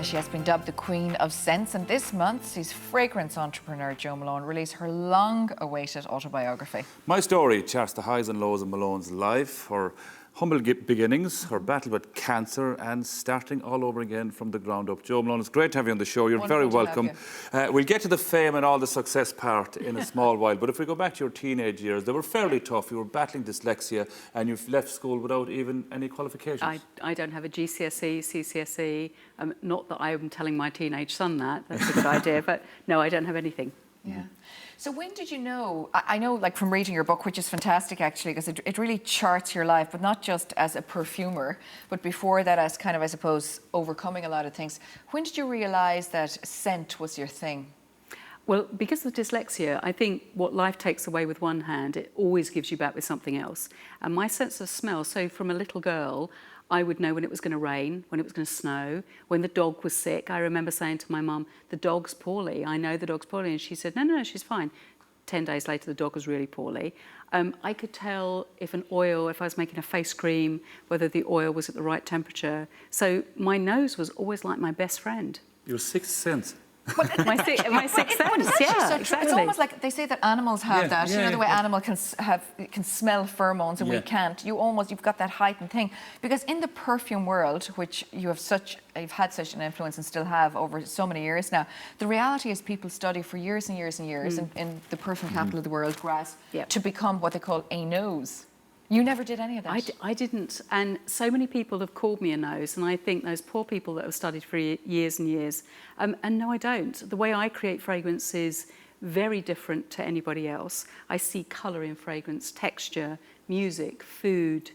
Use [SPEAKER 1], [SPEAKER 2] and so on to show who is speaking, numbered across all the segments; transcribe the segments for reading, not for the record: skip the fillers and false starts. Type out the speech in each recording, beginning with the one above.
[SPEAKER 1] She has been dubbed the Queen of Scents, and this month sees fragrance entrepreneur Jo Malone release her long-awaited autobiography.
[SPEAKER 2] My story charts the highs and lows of Malone's life, her humble beginnings, her battle with cancer, and starting all over again from the ground up. Jo Malone, it's great to have you on the show. You're very welcome. We'll get to the fame and all the success part in a small while, but if we go back to your teenage years, they were fairly tough. You were battling dyslexia and you've left school without even any qualifications.
[SPEAKER 3] I don't have a GCSE, CCSE. Not that I'm telling my teenage son that. That's a good idea, but no, I don't have anything.
[SPEAKER 1] Yeah. So when did you know, I know like from reading your book, which is fantastic actually, because it really charts your life, but not just as a perfumer, but before that as kind of, I suppose, overcoming a lot of things. When did you realise that scent was your thing?
[SPEAKER 3] Well, because of dyslexia, I think what life takes away with one hand, it always gives you back with something else. And my sense of smell, so from a little girl, I would know when it was going to rain, when it was going to snow, when the dog was sick. I remember saying to my mum, the dog's poorly, I know the dog's poorly. And she said, no, she's fine. 10 days later, the dog was really poorly. I could tell if an oil, if I was making a face cream, whether the oil was at the right temperature. So my nose was always like my best friend.
[SPEAKER 2] Your sixth sense.
[SPEAKER 3] my sixth sense, yeah,
[SPEAKER 1] so
[SPEAKER 3] exactly.
[SPEAKER 1] It's almost like they say that animals have that. You know, the way animals can smell pheromones and we can't. You've got that heightened thing. Because in the perfume world, which you've had such an influence and still have over so many years now, the reality is people study for years and years and years in the perfume capital of the world, Grasse, to become what they call a nose. You never did any of that.
[SPEAKER 3] I didn't, and so many people have called me a nose, and I think those poor people that have studied for years and years, and no, I don't. The way I create fragrance is very different to anybody else. I see colour in fragrance, texture, music, food,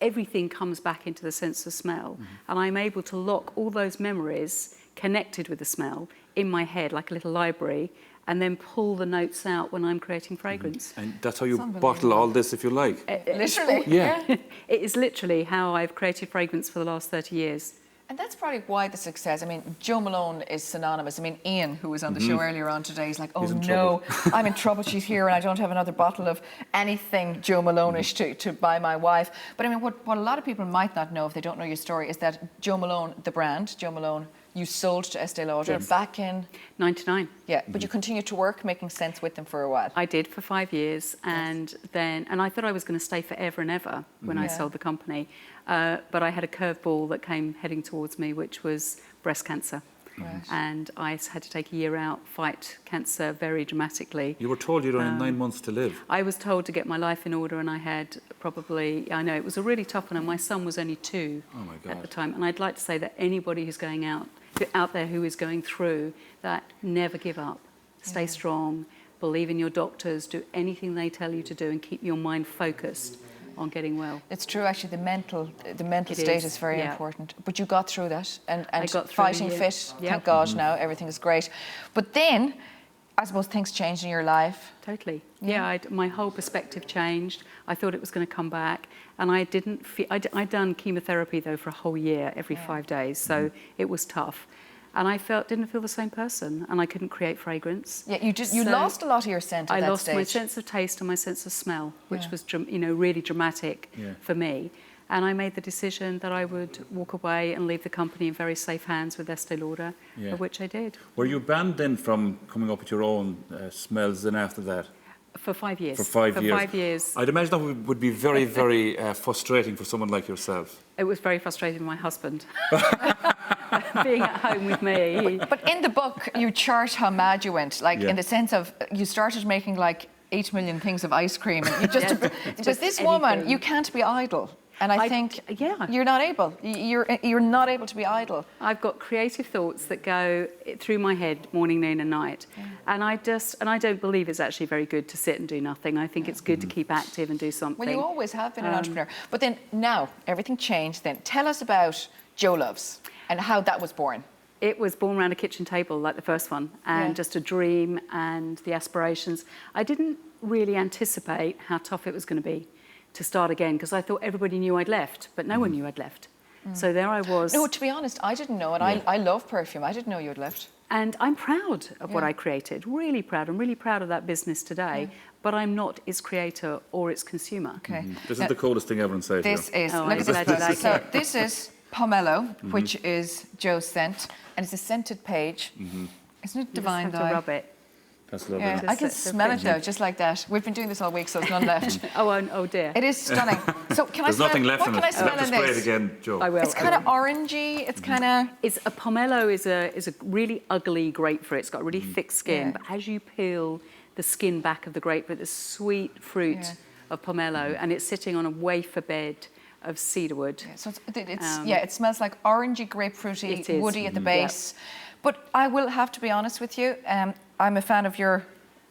[SPEAKER 3] everything comes back into the sense of smell, and I'm able to lock all those memories connected with the smell in my head like a little library, and then pull the notes out when I'm creating fragrance.
[SPEAKER 2] And that's how you bottle all this, if you like.
[SPEAKER 1] Literally.
[SPEAKER 2] Yeah.
[SPEAKER 3] It is literally how I've created fragrance for the last 30 years.
[SPEAKER 1] And that's probably why the success, I mean, Jo Malone is synonymous. I mean, Ian, who was on the show earlier on today, is like, oh no, I'm in trouble, she's here and I don't have another bottle of anything Jo Malone-ish to buy my wife. But I mean, what a lot of people might not know if they don't know your story is that Jo Malone, the brand, Jo Malone, you sold to Estee Lauder back in...
[SPEAKER 3] 99.
[SPEAKER 1] Yeah, but you continued to work making scents with them for a while.
[SPEAKER 3] I did for 5 years, and then I thought I was going to stay forever and ever when I sold the company. But I had a curveball that came heading towards me, which was breast cancer. Right. And I had to take a year out, fight cancer very dramatically.
[SPEAKER 2] You were told you'd only 9 months to live.
[SPEAKER 3] I was told to get my life in order, and I had probably, I know, it was a really tough one, and my son was only 2 at the time. And I'd like to say that anybody who's going out there who is going through that, never give up. Stay strong, believe in your doctors, do anything they tell you to do, and keep your mind focused on getting well.
[SPEAKER 1] It's true, actually, the mental state is very important. But you got through that, and
[SPEAKER 3] I got through
[SPEAKER 1] fighting fit, thank God now, everything is great. But then, I suppose things changed in your life.
[SPEAKER 3] Totally. Yeah, my whole perspective changed. I thought it was going to come back, and I didn't feel... I'd done chemotherapy, though, for a whole year, every 5 days, so it was tough. And I didn't feel the same person, and I couldn't create fragrance.
[SPEAKER 1] Yeah, you lost a lot of your scent at that
[SPEAKER 3] I lost
[SPEAKER 1] stage.
[SPEAKER 3] my sense of taste and my sense of smell, which was, really dramatic for me. And I made the decision that I would walk away and leave the company in very safe hands with Estee Lauder, of which I did.
[SPEAKER 2] Were you banned then from coming up with your own smells then after that?
[SPEAKER 3] For 5 years.
[SPEAKER 2] For 5 years.
[SPEAKER 3] For 5 years.
[SPEAKER 2] I'd imagine that would be very, very frustrating for someone like yourself.
[SPEAKER 3] It was very frustrating for my husband. Being at home with me.
[SPEAKER 1] But in the book, you chart how mad you went, like in the sense of you started making like 8 million things of ice cream. And you because this woman, you can't be idle. And I think you're not able. You're not able to be idle.
[SPEAKER 3] I've got creative thoughts that go through my head morning, noon and night. And I don't believe it's actually very good to sit and do nothing. I think it's good to keep active and do something.
[SPEAKER 1] Well, you always have been an entrepreneur. But then now, everything changed then. Tell us about Jo Loves and how that was born.
[SPEAKER 3] It was born around a kitchen table, like the first one, and just a dream and the aspirations. I didn't really anticipate how tough it was going to be to start again, because I thought everybody knew I'd left, but no one knew I'd left. So there I was.
[SPEAKER 1] No, to be honest, I didn't know, and I love perfume. I didn't know you'd left.
[SPEAKER 3] And I'm proud of what I created, really proud. I'm really proud of that business today, but I'm not its creator or its consumer.
[SPEAKER 1] Okay.
[SPEAKER 2] This is the coolest thing ever inside
[SPEAKER 1] This
[SPEAKER 2] here.
[SPEAKER 1] is, look at this. So this is pomelo, which is Joe's scent, and it's a scented page. Isn't it divine,
[SPEAKER 3] You just have to rub it.
[SPEAKER 2] That's lovely.
[SPEAKER 1] Yeah,
[SPEAKER 2] isn't it?
[SPEAKER 1] I can
[SPEAKER 3] Just
[SPEAKER 1] smell it though, just like that. We've been doing this all week, so there's none left.
[SPEAKER 3] Oh dear.
[SPEAKER 1] It is stunning. So can
[SPEAKER 2] There's
[SPEAKER 1] I smell?
[SPEAKER 2] nothing left
[SPEAKER 1] What
[SPEAKER 2] in
[SPEAKER 1] can
[SPEAKER 2] it.
[SPEAKER 1] I smell
[SPEAKER 2] You'll have
[SPEAKER 1] in
[SPEAKER 2] to spray it
[SPEAKER 1] this?
[SPEAKER 2] again, Joe.
[SPEAKER 3] I will.
[SPEAKER 1] It's kind of orangey. It's kind of.
[SPEAKER 3] It's a pomelo is a really ugly grapefruit. It's got a really thick skin,
[SPEAKER 1] Yeah.
[SPEAKER 3] but as you peel the skin back of the grapefruit, the sweet fruit of pomelo, and it's sitting on a wafer bed of cedarwood.
[SPEAKER 1] So it smells like orangey, grapefruity,
[SPEAKER 3] It is.
[SPEAKER 1] woody at the base. But I will have to be honest with you. I'm a fan of your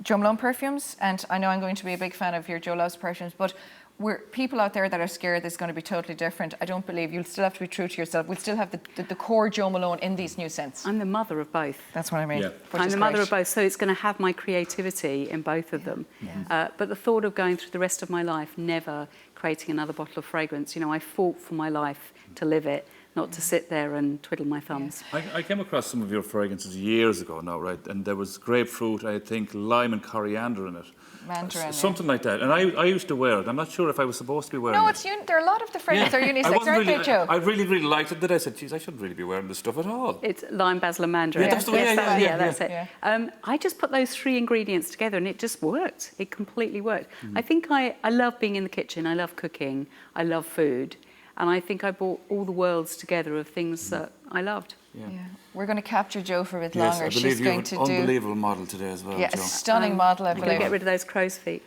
[SPEAKER 1] Joe Malone perfumes, and I know I'm going to be a big fan of your Joe Loves perfumes, but we're people out there that are scared this is going to be totally different. I don't believe you'll still have to be true to yourself. We'll still have the core Joe Malone in these new scents.
[SPEAKER 3] I'm the mother of both.
[SPEAKER 1] That's what I mean.
[SPEAKER 2] Yeah.
[SPEAKER 1] which
[SPEAKER 3] I'm
[SPEAKER 1] is
[SPEAKER 3] the mother
[SPEAKER 1] great.
[SPEAKER 3] of both, so it's going to have my creativity in both of them. But the thought of going through the rest of my life never creating another bottle of fragrance, I fought for my life to live it, not to sit there and twiddle my thumbs.
[SPEAKER 2] I came across some of your fragrances years ago now, right? And there was grapefruit, I think lime and coriander in it.
[SPEAKER 1] Mandarin.
[SPEAKER 2] Something like that. And I used to wear it. I'm not sure if I was supposed to be wearing
[SPEAKER 1] No,
[SPEAKER 2] it.
[SPEAKER 1] it's there are a lot of the fragrances are unisex,
[SPEAKER 2] I wasn't
[SPEAKER 1] aren't they,
[SPEAKER 2] really,
[SPEAKER 1] Joe?
[SPEAKER 2] I really, really liked it. That I said, geez, I shouldn't really be wearing this stuff at all.
[SPEAKER 3] It's lime, basil and mandarin.
[SPEAKER 2] Yeah, that's the way-
[SPEAKER 3] Yes,
[SPEAKER 2] yeah,
[SPEAKER 3] that's it.
[SPEAKER 1] yeah.
[SPEAKER 3] I just put those three ingredients together and it just worked. It completely worked. I think I love being in the kitchen. I love cooking. I love food. And I think I brought all the worlds together of things that I loved.
[SPEAKER 2] Yeah.
[SPEAKER 1] We're going to capture Joe for a bit
[SPEAKER 2] Yes,
[SPEAKER 1] longer.
[SPEAKER 2] I believe
[SPEAKER 1] She's
[SPEAKER 2] you
[SPEAKER 1] going
[SPEAKER 2] have
[SPEAKER 1] to
[SPEAKER 2] an
[SPEAKER 1] do
[SPEAKER 2] unbelievable model today as well,
[SPEAKER 1] a
[SPEAKER 2] Joe.
[SPEAKER 1] stunning model, I
[SPEAKER 3] I'm going to
[SPEAKER 1] believe.
[SPEAKER 3] get rid of those crow's feet.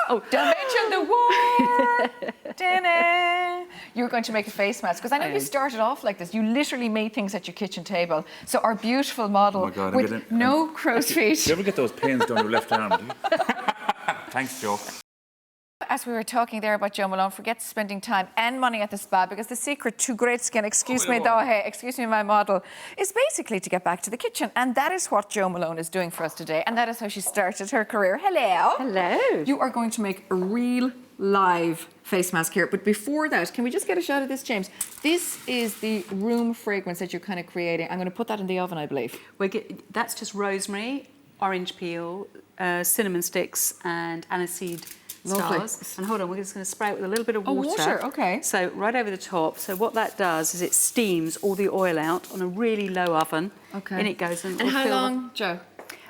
[SPEAKER 1] Oh, don't mention the war! Da-na. You were going to make a face mask because I know you started off like this. You literally made things at your kitchen table. So our beautiful model
[SPEAKER 2] Oh my God,
[SPEAKER 1] with no crow's feet.
[SPEAKER 2] Do you ever get those pains down your left arm? Do you? Thanks, Joe.
[SPEAKER 1] As we were talking there about Joe Malone, forget spending time and money at the spa because the secret to great skin, excuse me, my model, is basically to get back to the kitchen. And that is what Joe Malone is doing for us today. And that is how she started her career. Hello.
[SPEAKER 3] Hello.
[SPEAKER 1] You are going to make a real live face mask here. But before that, can we just get a shot of this, James? This is the room fragrance that you're kind of creating. I'm going to put that in the oven, I believe.
[SPEAKER 3] That's just rosemary, orange peel, cinnamon sticks and aniseed
[SPEAKER 1] Lovely.
[SPEAKER 3] stars. And hold on, we're just going to spray it with a little bit of
[SPEAKER 1] Oh,
[SPEAKER 3] water.
[SPEAKER 1] water, okay.
[SPEAKER 3] So right over the top. So what that does is it steams all the oil out on a really low oven.
[SPEAKER 1] Okay.
[SPEAKER 3] In it goes and
[SPEAKER 1] And
[SPEAKER 3] it'll
[SPEAKER 1] how
[SPEAKER 3] fill
[SPEAKER 1] long, Joe?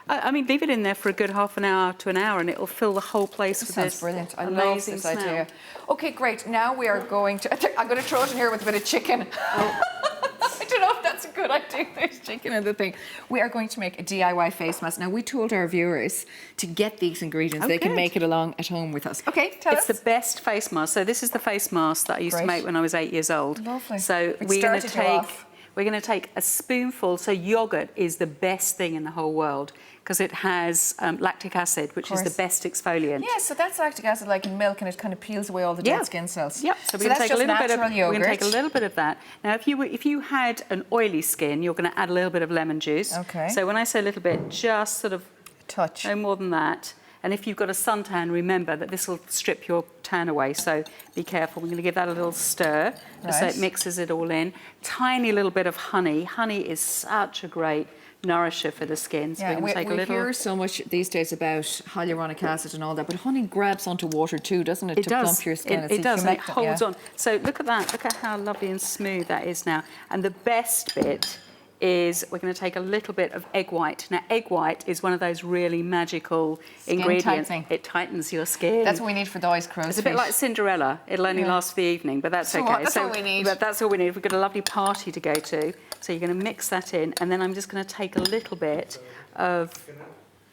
[SPEAKER 3] I mean, leave it in there for a good half an hour to an hour and it'll fill the whole place with
[SPEAKER 1] Sounds
[SPEAKER 3] this
[SPEAKER 1] brilliant. I love
[SPEAKER 3] amazing
[SPEAKER 1] this
[SPEAKER 3] smell.
[SPEAKER 1] idea. Okay, great. Now we are going to... I'm going to throw it in here with a bit of chicken. I don't know if that's a good idea. There's chicken in the thing. We are going to make a DIY face mask. Now, we told our viewers to get these ingredients. They can
[SPEAKER 3] good.
[SPEAKER 1] make it along at home with us. Okay, tell
[SPEAKER 3] It's
[SPEAKER 1] us.
[SPEAKER 3] the best face mask. So this is the face mask that I used to
[SPEAKER 1] Great.
[SPEAKER 3] make when I was 8 years old.
[SPEAKER 1] Lovely.
[SPEAKER 3] So
[SPEAKER 1] It
[SPEAKER 3] we're going to
[SPEAKER 1] started you off.
[SPEAKER 3] we're going to take a spoonful. So yogurt is the best thing in the whole world because it has lactic acid, which is the
[SPEAKER 1] course.
[SPEAKER 3] best exfoliant.
[SPEAKER 1] Yeah, so that's lactic acid like in milk and it kind of peels away all the dead skin cells.
[SPEAKER 3] Yep. So we're going
[SPEAKER 1] that's
[SPEAKER 3] to take a
[SPEAKER 1] just
[SPEAKER 3] little bit of
[SPEAKER 1] natural yogurt.
[SPEAKER 3] we're going to take a little bit of that. Now, if you had an oily skin, you're going to add a little bit of lemon juice.
[SPEAKER 1] Okay.
[SPEAKER 3] So when I say a little bit, just sort of
[SPEAKER 1] touch.
[SPEAKER 3] no more than that. And if you've got a suntan, remember that this will strip your tan away. So be careful. We're going to give that a little stir just so
[SPEAKER 1] Right.
[SPEAKER 3] it mixes it all in. Tiny little bit of honey. Honey is such a great nourisher for the skin. So
[SPEAKER 1] Yeah,
[SPEAKER 3] we're going to take a
[SPEAKER 1] we
[SPEAKER 3] little.
[SPEAKER 1] hear so much these days about hyaluronic acid and all that, but honey grabs onto water too, doesn't it?
[SPEAKER 3] It
[SPEAKER 1] to
[SPEAKER 3] does.
[SPEAKER 1] plump your skin.
[SPEAKER 3] It does. And it
[SPEAKER 1] humectant,
[SPEAKER 3] holds
[SPEAKER 1] yeah.
[SPEAKER 3] on. So look at that. Look at how lovely and smooth that is now. And the best bit is we're going to take a little bit of egg white. Now, egg white is one of those really magical ingredients.
[SPEAKER 1] tightening.
[SPEAKER 3] It tightens your skin.
[SPEAKER 1] That's what we need for those crow's
[SPEAKER 3] It's a bit
[SPEAKER 1] feet.
[SPEAKER 3] like Cinderella. It'll only last for the evening, but that's
[SPEAKER 1] So
[SPEAKER 3] okay.
[SPEAKER 1] what? That's all we need.
[SPEAKER 3] But that's all we need. We've got a lovely party to go to. So you're going to mix that in, and then I'm just going to take a little bit of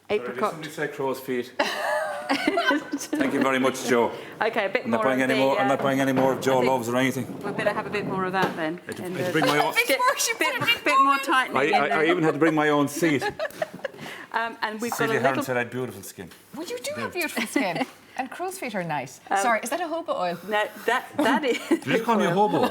[SPEAKER 3] apricot.
[SPEAKER 2] Somebody say crow's feet. Thank you very much, Joe.
[SPEAKER 3] Okay, a bit
[SPEAKER 2] I'm
[SPEAKER 3] more
[SPEAKER 2] not buying
[SPEAKER 3] of
[SPEAKER 2] any
[SPEAKER 3] the,
[SPEAKER 2] more. I'm not buying any more of Joe
[SPEAKER 3] think-
[SPEAKER 2] Loves or anything.
[SPEAKER 3] We better have a bit more of that then.
[SPEAKER 2] I had
[SPEAKER 3] And,
[SPEAKER 2] to bring my own.
[SPEAKER 1] Bit more, she put it in
[SPEAKER 3] bit more tightening in
[SPEAKER 2] I
[SPEAKER 3] there.
[SPEAKER 2] even had to bring my own seat.
[SPEAKER 3] And we've got
[SPEAKER 2] Celia
[SPEAKER 3] a
[SPEAKER 2] Heron
[SPEAKER 3] little.
[SPEAKER 2] said I had beautiful skin.
[SPEAKER 1] Well, you do have beautiful skin. And crow's feet are nice. Sorry, is that a jojoba oil?
[SPEAKER 3] No, that is.
[SPEAKER 2] Did you call me a hobo?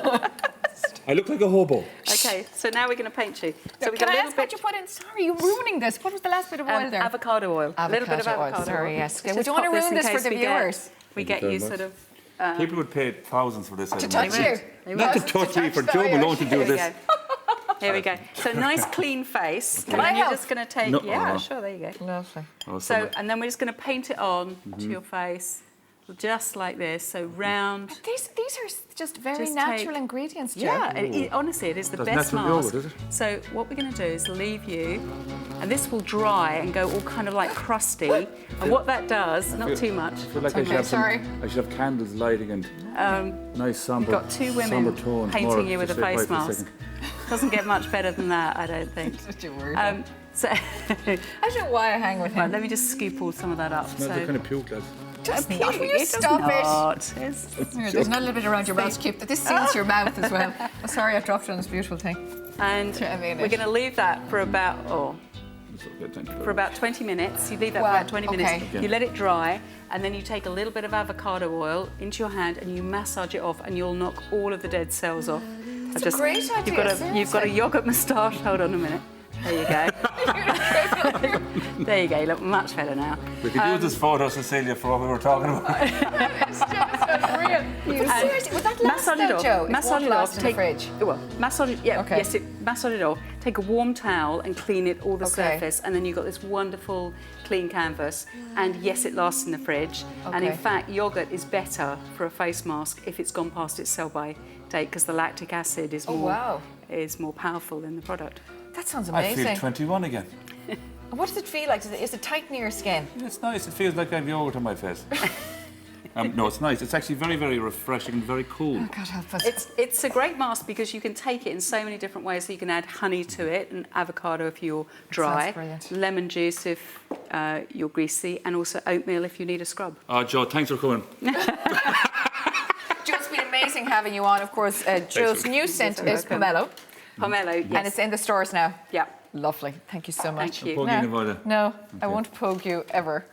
[SPEAKER 2] I look like a hobo.
[SPEAKER 3] Okay, so now we're going to paint you. So we've
[SPEAKER 1] Can
[SPEAKER 3] got
[SPEAKER 1] I
[SPEAKER 3] a
[SPEAKER 1] ask
[SPEAKER 3] little
[SPEAKER 1] what you
[SPEAKER 3] bit
[SPEAKER 1] put in? Sorry, you're ruining this. What was the last bit of oil there?
[SPEAKER 3] avocado oil. A little bit of avocado oil.
[SPEAKER 1] Sorry, yes.
[SPEAKER 3] Let's
[SPEAKER 1] We
[SPEAKER 3] just
[SPEAKER 1] don't want to
[SPEAKER 3] pop
[SPEAKER 1] ruin
[SPEAKER 3] in
[SPEAKER 1] this for
[SPEAKER 3] case
[SPEAKER 1] the
[SPEAKER 3] we get-
[SPEAKER 1] viewers.
[SPEAKER 3] We
[SPEAKER 2] Thank
[SPEAKER 3] get
[SPEAKER 2] you
[SPEAKER 3] you
[SPEAKER 2] very
[SPEAKER 3] sort
[SPEAKER 2] much.
[SPEAKER 3] of.
[SPEAKER 2] People would pay thousands for this.
[SPEAKER 1] To touch you.
[SPEAKER 2] Not to touch me, for Joe Malone to do
[SPEAKER 3] Here we
[SPEAKER 2] this.
[SPEAKER 3] go. Here we go. So nice clean face.
[SPEAKER 1] Can I
[SPEAKER 3] and you're
[SPEAKER 1] help?
[SPEAKER 3] just going to take.
[SPEAKER 2] No,
[SPEAKER 3] yeah, sure. There you go.
[SPEAKER 1] Lovely.
[SPEAKER 2] Oh,
[SPEAKER 3] So and then we're just going to paint it on to your face. just like this. So round.
[SPEAKER 1] These are just very
[SPEAKER 3] Just
[SPEAKER 1] natural
[SPEAKER 3] take-
[SPEAKER 1] ingredients, Joe.
[SPEAKER 3] Yeah, honestly, it is the
[SPEAKER 2] That's
[SPEAKER 3] best
[SPEAKER 2] natural
[SPEAKER 3] mask.
[SPEAKER 2] yogurt, is it?
[SPEAKER 3] So what we're going to do is leave you, and this will dry and go all kind of like crusty. And what that does, not too much.
[SPEAKER 2] I feel like I should
[SPEAKER 1] okay,
[SPEAKER 2] have
[SPEAKER 1] sorry.
[SPEAKER 2] I should have candles lighting and nice somber.
[SPEAKER 3] We've got two women
[SPEAKER 2] somber tones.
[SPEAKER 3] painting
[SPEAKER 2] Maura,
[SPEAKER 3] you with a
[SPEAKER 2] just stay
[SPEAKER 3] face
[SPEAKER 2] quiet for
[SPEAKER 3] mask.
[SPEAKER 2] second.
[SPEAKER 3] Doesn't get much better than that, I don't think.
[SPEAKER 1] Such a word.
[SPEAKER 3] So
[SPEAKER 1] I don't know why I hang with
[SPEAKER 3] right,
[SPEAKER 1] him.
[SPEAKER 3] let me just scoop all some of that up.
[SPEAKER 2] Smells like kind of puke, lads.
[SPEAKER 1] Just
[SPEAKER 3] Puke,
[SPEAKER 1] not. Will you
[SPEAKER 3] it does
[SPEAKER 1] stop it?
[SPEAKER 3] not.
[SPEAKER 1] Here, there's not a little bit around your mouth, Kip. This seals your mouth as well. Oh, sorry, I dropped it on this beautiful thing.
[SPEAKER 3] And
[SPEAKER 1] I mean
[SPEAKER 3] we're
[SPEAKER 1] it.
[SPEAKER 3] going to leave that for about
[SPEAKER 2] It's okay, thank you.
[SPEAKER 3] for about 20 minutes. You leave that
[SPEAKER 1] Wow,
[SPEAKER 3] for about 20 minutes.
[SPEAKER 1] okay.
[SPEAKER 3] You let it dry, and then you take a little bit of avocado oil into your hand and you massage it off, and you'll knock all of the dead cells off.
[SPEAKER 1] It's a great idea,
[SPEAKER 3] You've got a yogurt moustache. Hold on a minute. There you go. There you go. You look much better now.
[SPEAKER 2] We could use this photo, Cecilia, for what we were talking about.
[SPEAKER 1] It's just unreal. But seriously, would that last
[SPEAKER 3] Massage it
[SPEAKER 1] though,
[SPEAKER 3] off.
[SPEAKER 1] Joe?
[SPEAKER 3] Massage it off.
[SPEAKER 1] In the fridge.
[SPEAKER 3] Well, massage it. Yeah.
[SPEAKER 1] Okay.
[SPEAKER 3] Yes. Massage it off. Take a warm towel and clean it all the
[SPEAKER 1] Okay.
[SPEAKER 3] surface, and then you've got this wonderful clean canvas. And yes, it lasts in the fridge. And in
[SPEAKER 1] Okay.
[SPEAKER 3] fact, yogurt is better for a face mask if it's gone past its sell-by date, because the lactic acid is
[SPEAKER 1] wow.
[SPEAKER 3] more powerful in the product.
[SPEAKER 1] That sounds
[SPEAKER 2] I
[SPEAKER 1] amazing.
[SPEAKER 2] feel 21 again.
[SPEAKER 1] What does it feel like? Is it tight near your skin?
[SPEAKER 2] It's nice. It feels like I have yogurt on my face. No, it's nice. It's actually very, very refreshing and very cool.
[SPEAKER 1] Oh, God help us.
[SPEAKER 3] It's a great mask because you can take it in so many different ways. So you can add honey to it, and avocado if you're dry,
[SPEAKER 1] Sounds brilliant.
[SPEAKER 3] lemon juice if you're greasy, and also oatmeal if you need a scrub.
[SPEAKER 2] Oh, Joe, thanks for coming.
[SPEAKER 1] Joe, it's been amazing having you on. Of course, Joe's new scent is pomelo,
[SPEAKER 3] Pomelo, yes.
[SPEAKER 1] and it's in the stores now.
[SPEAKER 3] Yeah.
[SPEAKER 1] Lovely. Thank you so much.
[SPEAKER 3] Thank you.
[SPEAKER 2] Poke you in the void.
[SPEAKER 1] No, I won't poke you ever.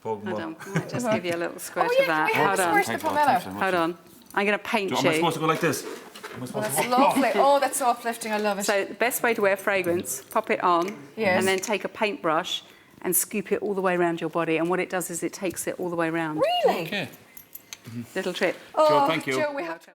[SPEAKER 2] Poke
[SPEAKER 3] Hold
[SPEAKER 2] more.
[SPEAKER 3] on. I might just give you a little squirt
[SPEAKER 1] Oh, yeah,
[SPEAKER 3] of that.
[SPEAKER 1] can we have
[SPEAKER 3] Hold
[SPEAKER 1] a
[SPEAKER 3] on.
[SPEAKER 1] squirt?
[SPEAKER 2] Thanks
[SPEAKER 1] the
[SPEAKER 2] a lot, thanks very
[SPEAKER 1] pomelo.
[SPEAKER 2] much.
[SPEAKER 3] Hold on. I'm going to paint
[SPEAKER 2] Am I
[SPEAKER 3] you.
[SPEAKER 2] supposed to go like this? Am I supposed
[SPEAKER 1] That's
[SPEAKER 2] to
[SPEAKER 1] lovely. Oh, that's so uplifting. I love it.
[SPEAKER 3] So the best way to wear fragrance, pop it on,
[SPEAKER 1] Yes.
[SPEAKER 3] and then take a paintbrush and scoop it all the way around your body. And what it does is it takes it all the way around.
[SPEAKER 1] Really?
[SPEAKER 2] Okay.
[SPEAKER 3] Little trick.
[SPEAKER 1] Oh,
[SPEAKER 2] thank you.
[SPEAKER 1] Joe, we have to.